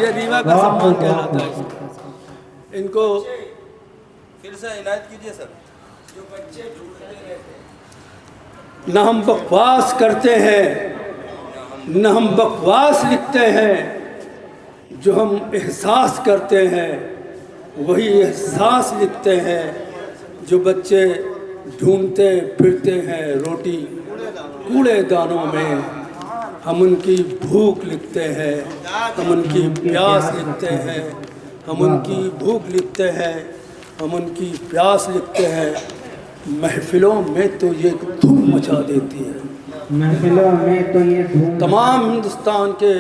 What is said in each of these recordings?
یہ ریوا کا سامان کہلاتا ہے. ان کو پھر سے عنایت کیجیے سر. نہ ہم بکواس کرتے ہیں نہ ہم بکواس لکھتے ہیں، جو ہم احساس کرتے ہیں وہی احساس لکھتے ہیں. جو بچے ڈھونڈتے پھرتے ہیں روٹی کوڑے دانوں میں، ہم ان کی بھوک لکھتے ہیں، ہم ان کی پیاس لکھتے ہیں، ہم ان کی بھوک لکھتے ہیں، ہم ان کی پیاس لکھتے ہیں. محفلوں میں تو یہ دھوم مچا دیتی ہے. محفلوں میں تو یہ دھوم تمام ہندوستان کے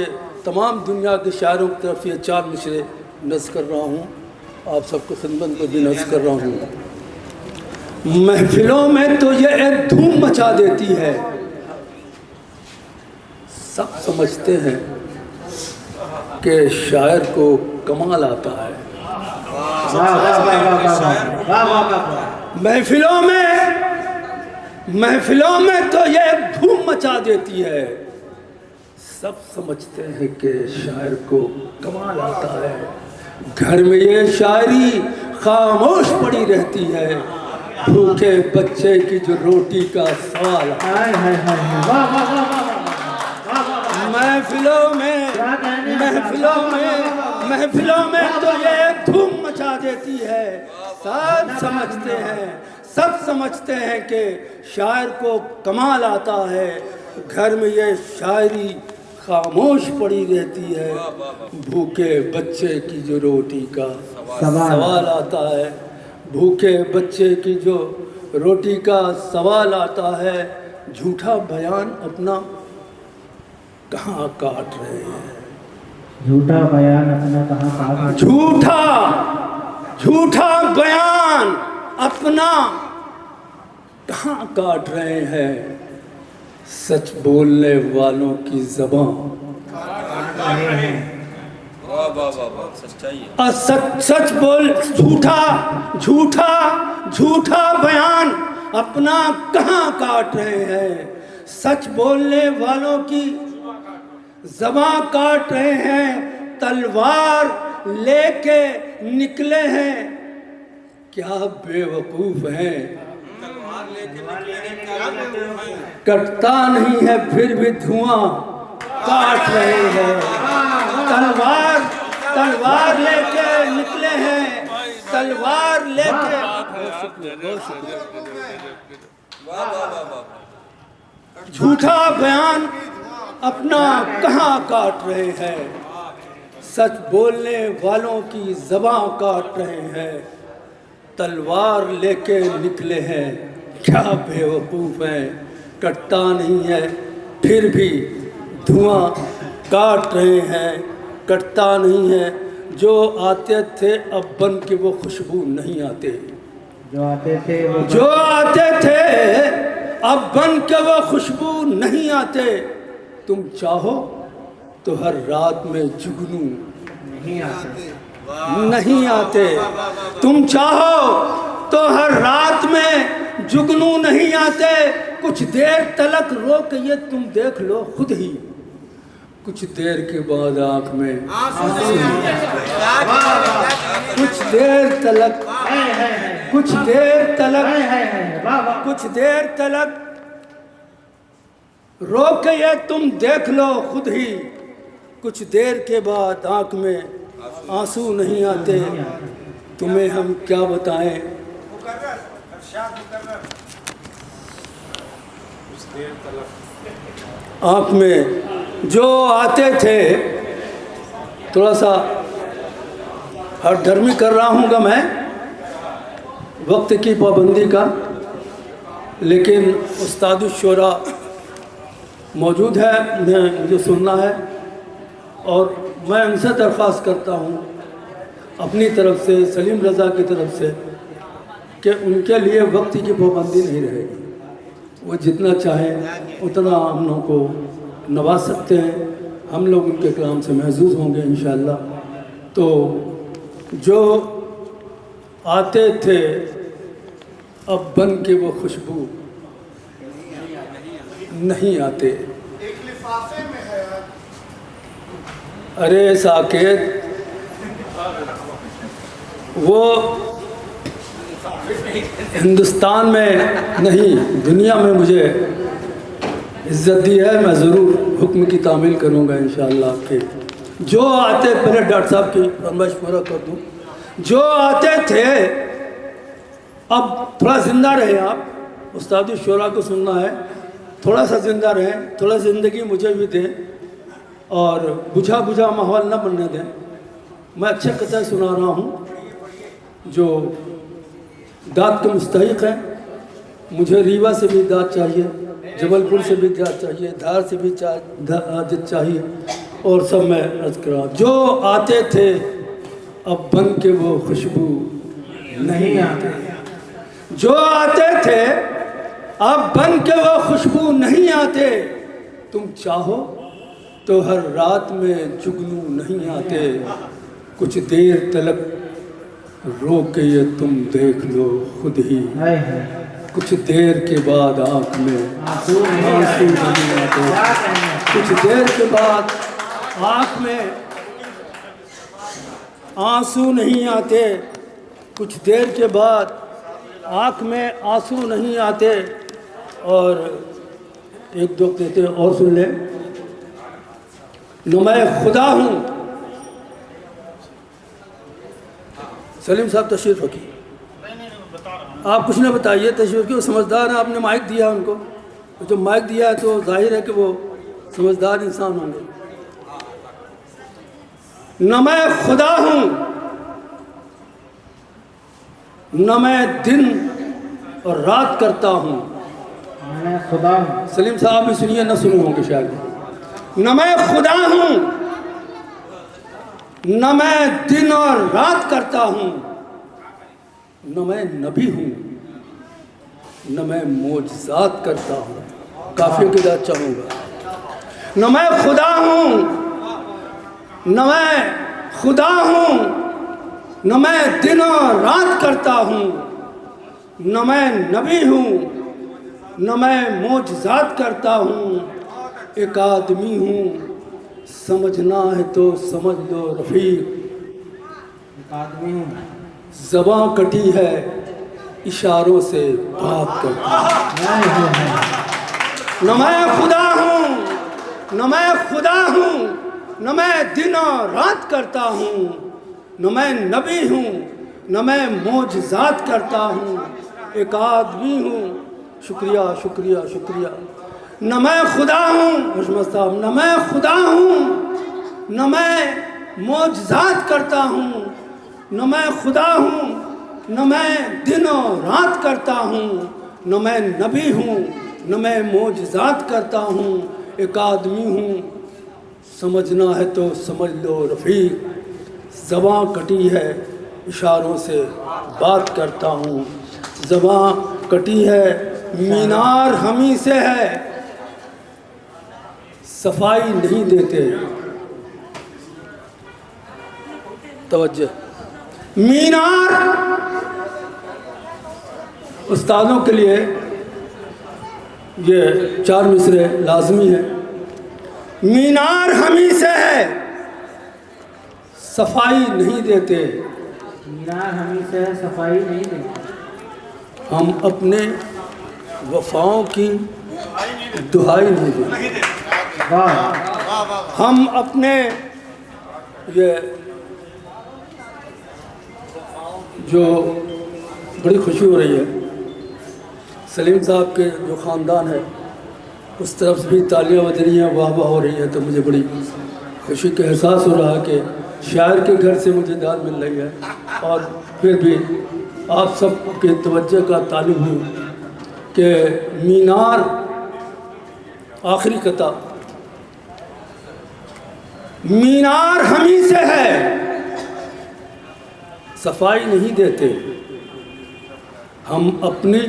تمام دنیا کے شاعروں کی طرف یہ 4 مصرعے نظم کر رہا ہوں. آپ سب کو خدمت میں بھی نظم کر رہا ہوں. محفلوں میں تو یہ ایک دھوم مچا دیتی ہے، سب سمجھتے ہیں کہ شاعر کو کمال آتا ہے. محفلوں میں تو یہ دھوم مچا دیتی ہے، سب سمجھتے ہیں کہ شاعر کو کمال آتا ہے. گھر میں یہ شاعری خاموش پڑی رہتی ہے، بھوکے بچے کی جو روٹی کا سوال ہے. محفلوں میں تو یہ دھوم مچا دیتی ہے. سب سمجھتے ہیں کہ شاعر کو کمال آتا ہے. گھر میں یہ شاعری خاموش پڑی رہتی ہے، بھوکے بچے کی جو روٹی کا سوال آتا ہے. بھوکے بچے کی جو روٹی کا سوال آتا ہے. جھوٹا بیان اپنا کہاں کاٹ رہے ہیں. جھوٹا بیان اپنا کہاں کاٹ جھوٹا بیان اپنا کہاں کاٹ رہے ہیں. سچ بولنے والوں کی زبان سچ بول جھوٹا بیان اپنا کہاں کاٹ رہے ہیں. سچ بولنے والوں کی زبان کاٹ رہے ہیں. تلوار لے کے نکلے ہیں، کیا بے وقوف ہیں. کٹتا نہیں ہے پھر بھی دھواں کاٹ رہے ہیں. تلوار لے کے نکلے ہیں، تلوار لے کے. جھوٹا بیان اپنا کہاں کاٹ رہے ہیں. سچ بولنے والوں کی زبان کاٹ رہے ہیں. تلوار لے کے نکلے ہیں، کیا بے وقوف ہیں. کٹتا نہیں ہے پھر بھی دھواں کاٹ رہے ہیں. کٹتا نہیں ہے. جو آتے تھے اب بن کے وہ خوشبو نہیں آتے. جو آتے تھے اب بن کے وہ خوشبو نہیں آتے. تم چاہو تو ہر رات میں جگنو نہیں آتے. تم چاہو تو ہر رات میں جگنو نہیں آتے. کچھ دیر تلک روک یہ تم دیکھ لو خود ہی، کچھ دیر کے بعد آنکھ میں کچھ دیر تلک روک یہ تم دیکھ لو خود ہی. کچھ دیر کے بعد آنکھ میں آنسو نہیں آتے. تمہیں ہم کیا بتائیں. آنکھ میں جو آتے تھے، تھوڑا سا ہر دھرمی کر رہا ہوں گا میں وقت کی پابندی کا، لیکن استاد الشعراء موجود ہے، مجھے سننا ہے. اور میں ان سے درخواست کرتا ہوں اپنی طرف سے، سلیم رضا کی طرف سے، کہ ان کے لیے وقت کی پابندی نہیں رہے گی. وہ جتنا چاہیں اتنا ہم لوگوں کو نواز سکتے ہیں. ہم لوگ ان کے کلام سے محظوظ ہوں گے انشاءاللہ. تو جو آتے تھے اب بن کے وہ خوشبو نہیں آتے. ارے ساکت، وہ ہندوستان میں نہیں دنیا میں مجھے عزت دی ہے، میں ضرور حکم کی تعمیل کروں گا انشاءاللہ کہ جو آتے، پہلے ڈاکٹر صاحب کی فرمائش پورا کر دوں، جو آتے تھے اب تھوڑا زندہ رہے، آپ استادی شعرا کو سننا ہے، تھوڑا سا زندہ رہیں، تھوڑا زندگی مجھے بھی دیں اور بجھا بجھا ماحول نہ بننے دیں۔ میں اچھے قطع سنا رہا ہوں جو داد کے مستحق ہیں۔ مجھے ریوا سے بھی داد چاہیے، جبل پور سے بھی داد چاہیے، دھار سے بھی داد چاہیے، اور سب میں عرض کر رہا ہوں جو آتے تھے اب بن کے وہ خوشبو نہیں آتے، جو آتے تھے اب بن کے وہ خوشبو نہیں آتے، تم چاہو تو ہر رات میں جگنو نہیں آتے، کچھ دیر تلک رو کے یہ تم دیکھ لو خود ہی، کچھ دیر کے بعد آنکھ میں آنسو نہیں آتے، کچھ دیر کے بعد آنکھ میں آنسو نہیں آتے، کچھ دیر کے بعد آنکھ میں آنسو نہیں آتے۔ اور ایک دو کہتے ہیں اور سن لیں، نہ میں خدا ہوں۔ سلیم صاحب تشریف رکھیے، آپ کچھ نہ بتائیے، تشریف رکھیے، وہ سمجھدار ہیں، آپ نے مائک دیا ان کو، جو مائک دیا ہے تو ظاہر ہے کہ وہ سمجھدار انسان ہوں گے۔ نہ میں خدا ہوں، نہ میں دن اور رات کرتا ہوں۔ میں خدا ہوں۔ سلیم صاحب بھی سنیے، نہ سنے ہوں گے شاید۔ نہ میں خدا ہوں، نہ میں دن اور رات کرتا ہوں، نہ میں نبی ہوں، نہ میں معجزات کرتا ہوں۔ کافی کی داد چاہوں گا۔ نہ میں خدا ہوں، نہ میں خدا ہوں، نہ میں دن اور رات کرتا ہوں، نہ میں نبی ہوں، نہ میں معجزات کرتا ہوں، ایک آدمی ہوں، سمجھنا ہے تو سمجھ لو رفیق، ایک آدمی ہوں، زباں کٹی ہے اشاروں سے بات کرتا ہوں۔ نہ میں خدا ہوں، نہ میں خدا ہوں، نہ میں دن اور رات کرتا ہوں، نہ میں نبی ہوں، نہ میں معجزات کرتا ہوں، ایک آدمی ہوں۔ شکریہ شکریہ شکریہ۔ نہ میں خدا ہوں، حشمت صاحب، نہ میں خدا ہوں، نہ میں معجزات کرتا ہوں، نہ میں خدا ہوں، نہ میں دن و رات کرتا ہوں، نہ میں نبی ہوں، نہ میں معجزات کرتا ہوں، ایک آدمی ہوں، سمجھنا ہے تو سمجھ لو رفیق، زباں کٹی ہے اشاروں سے بات کرتا ہوں، زباں کٹی ہے مینار ہمیں سے ہے، صفائی نہیں دیتے۔ توجہ، مینار استادوں کے لیے یہ 4 مصرے لازمی ہے۔ مینار ہمیں سے ہے، صفائی نہیں دیتے، مینار ہمیں سے صفائی نہیں دیتے، ہم اپنے وفاؤں کی دہائی نہیں دیتے، ہم اپنے یہ جو بڑی خوشی ہو رہی ہے، سلیم صاحب کے جو خاندان ہے اس طرف سے بھی تالیاں بج رہی ہیں، واہ واہ ہو رہی ہے، تو مجھے بڑی خوشی کا احساس ہو رہا ہے کہ شاعر کے گھر سے مجھے داد مل رہی ہے، اور پھر بھی آپ سب کے توجہ کا طالب ہوں کہ مینار آخری قطع، مینار ہمیں سے ہے، صفائی نہیں دیتے، ہم اپنی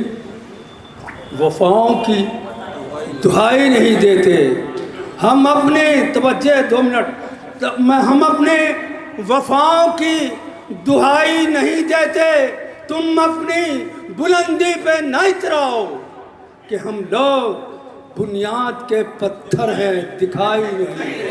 وفاؤں کی دہائی نہیں دیتے، ہم اپنے توجہ 2 منٹ، ہم اپنے وفاؤں کی دہائی نہیں دیتے، تم اپنی بلندی پہ نہ اتراؤ کہ ہم لوگ بنیاد کے پتھر ہیں، دکھائی نہیں دیتے۔